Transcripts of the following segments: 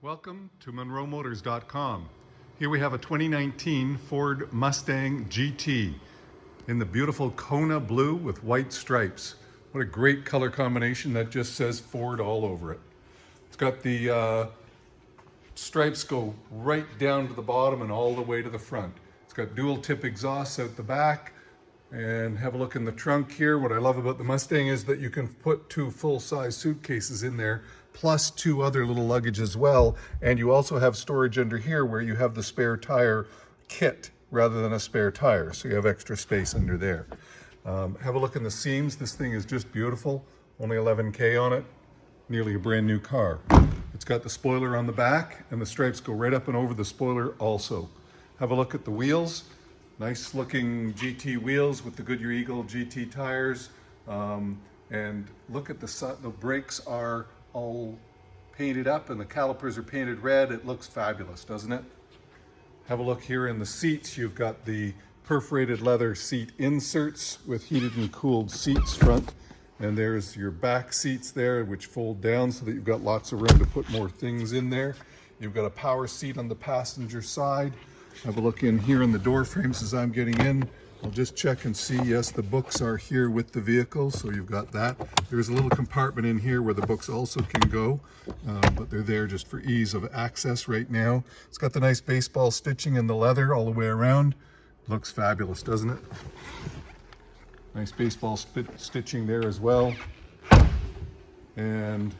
Welcome to MunroMotors.com. Here we have a 2019 Ford Mustang GT in the beautiful Kona Blue with white stripes. What a great color combination. That just says Ford all over it. It's got the stripes go right down to the bottom and all the way to the front. It's got dual tip exhausts out the back. And have a look in the trunk here. What I love about the Mustang is that you can put two full-size suitcases in there, plus two other little luggage as well. And you also have storage under here where you have the spare tire kit rather than a spare tire. So you have extra space under there. Have a look in the seams. This thing is just beautiful. Only 11K on it. Nearly a brand new car. It's got the spoiler on the back and the stripes go right up and over the spoiler also. Have a look at the wheels. Nice looking GT wheels with the Goodyear Eagle GT tires. And look at the brakes are all painted up and the calipers are painted red. It looks fabulous, doesn't it? Have a look here in the seats. You've got the perforated leather seat inserts with heated and cooled seats front. And there's your back seats there, which fold down so that you've got lots of room to put more things in there. You've got a power seat on the passenger side. Have a look in here in the door frames as I'm getting in. I'll just check and see. Yes, the books are here with the vehicle, so you've got that. There's a little compartment in here where the books also can go, but they're there just for ease of access right now. It's got the nice baseball stitching in the leather all the way around. Looks fabulous, doesn't it? Nice baseball stitching there as well. And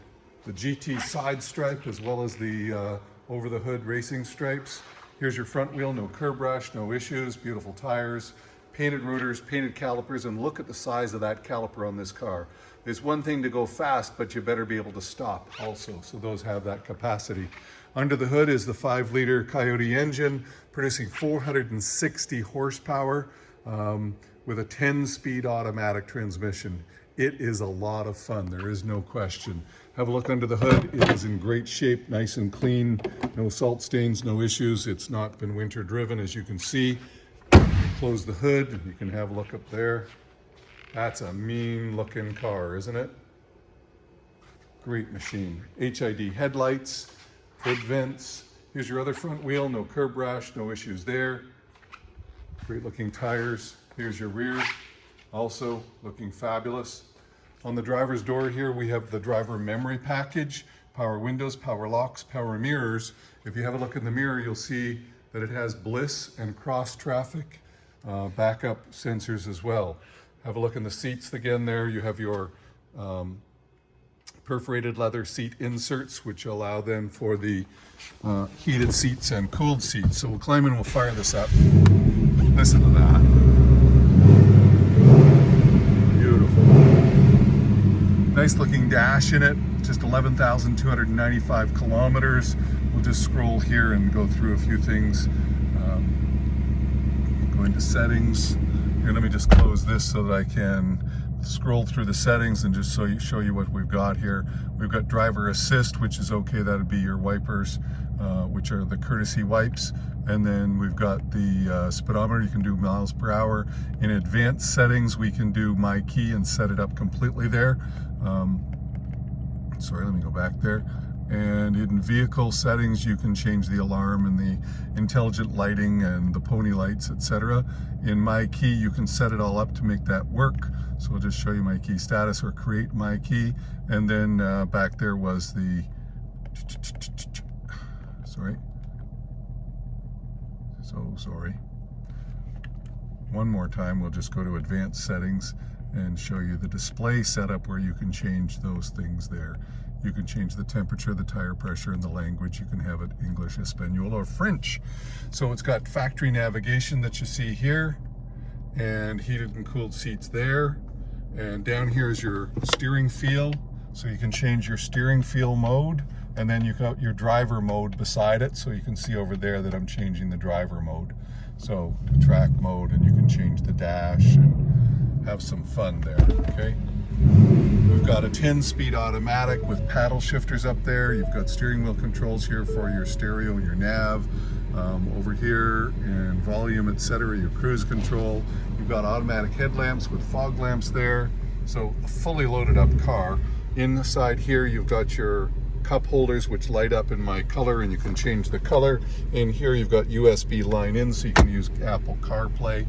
the GT side stripe as well as the over the hood racing stripes. Here's your front wheel, no curb rash, no issues, beautiful tires, painted rotors, painted calipers, and look at the size of that caliper on this car. There's one thing to go fast, but you better be able to stop also, so those have that capacity. Under the hood is the 5-liter Coyote engine, producing 460 horsepower with a 10-speed automatic transmission. It is a lot of fun, there is no question. Have a look under the hood. It is in great shape, nice and clean, no salt stains, no issues. It's not been winter driven, as you can see. Close the hood, you can have a look up there. That's a mean looking car, isn't it? Great machine. HID headlights, hood vents. Here's your other front wheel, no curb rash, no issues there. Great looking tires. Here's your rear, also looking fabulous. On the driver's door here, we have the driver memory package, power windows, power locks, power mirrors. If you have a look in the mirror, you'll see that it has bliss and cross traffic backup sensors as well. Have a look in the seats again there. You have your perforated leather seat inserts, which allow then for the heated seats and cooled seats. So we'll climb in and we'll fire this up. Listen to that. Nice looking dash in it, just 11,295 kilometers. We'll just scroll here and go through a few things. Go into settings. Here, let me just close this so that I can scroll through the settings and just show you what we've got here. We've got driver assist, which is okay. That would be your wipers, which are the courtesy wipes. And then we've got the speedometer. You can do miles per hour. In advanced settings, we can do my key and set it up completely there. Sorry, let me go back there. And in vehicle settings, you can change the alarm and the intelligent lighting and the pony lights, etc. In my key, you can set it all up to make that work. So I'll just show you my key status or create my key. And then back there was the, sorry. So sorry. One more time, we'll just go to advanced settings and show you the display setup where you can change those things there. You can change the temperature, the tire pressure, and the language. You can have it English, Espanol, or French. So it's got factory navigation that you see here, and heated and cooled seats there. And down here is your steering feel. So you can change your steering feel mode, and then you've got your driver mode beside it. So you can see over there that I'm changing the driver mode. So the track mode, and you can change the dash and have some fun there, okay? We've got a 10-speed automatic with paddle shifters up there. You've got steering wheel controls here for your stereo and your nav. Over here in volume, etc., your cruise control. You've got automatic headlamps with fog lamps there. So a fully loaded up car. Inside here, you've got your cup holders which light up in my color, and you can change the color. And here you've got USB line in, so you can use Apple CarPlay.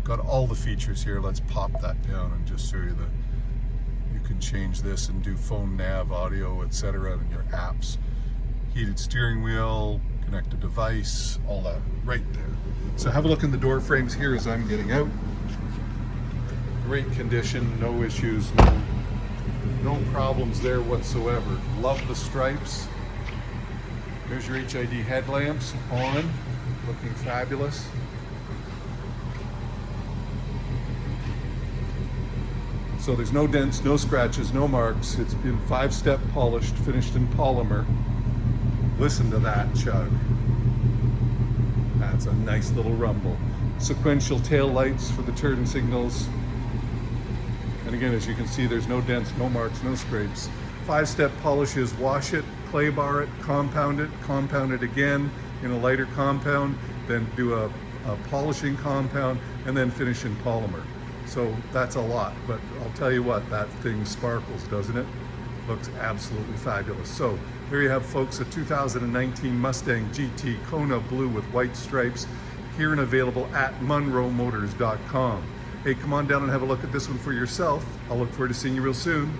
Got all the features here. Let's pop that down and just show you you can change this and do phone nav, audio, etc. in your apps. Heated steering wheel, connect a device, all that right there. So have a look in the door frames here as I'm getting out. Great condition, no issues, no problems there whatsoever. Love the stripes. There's your HID headlamps on, looking fabulous. So there's no dents, no scratches, no marks. It's been 5-step polished, finished in polymer. Listen to that chug. That's a nice little rumble. Sequential tail lights for the turn signals. And again, as you can see, there's no dents, no marks, no scrapes. 5-step polishes: wash it, clay bar it, compound it again in a lighter compound, then do a polishing compound, and then finish in polymer. So that's a lot, but I'll tell you what, that thing sparkles, doesn't it? Looks absolutely fabulous. So here you have, folks, a 2019 Mustang GT Kona Blue with white stripes, here and available at munromotors.com. Hey, come on down and have a look at this one for yourself. I'll look forward to seeing you real soon.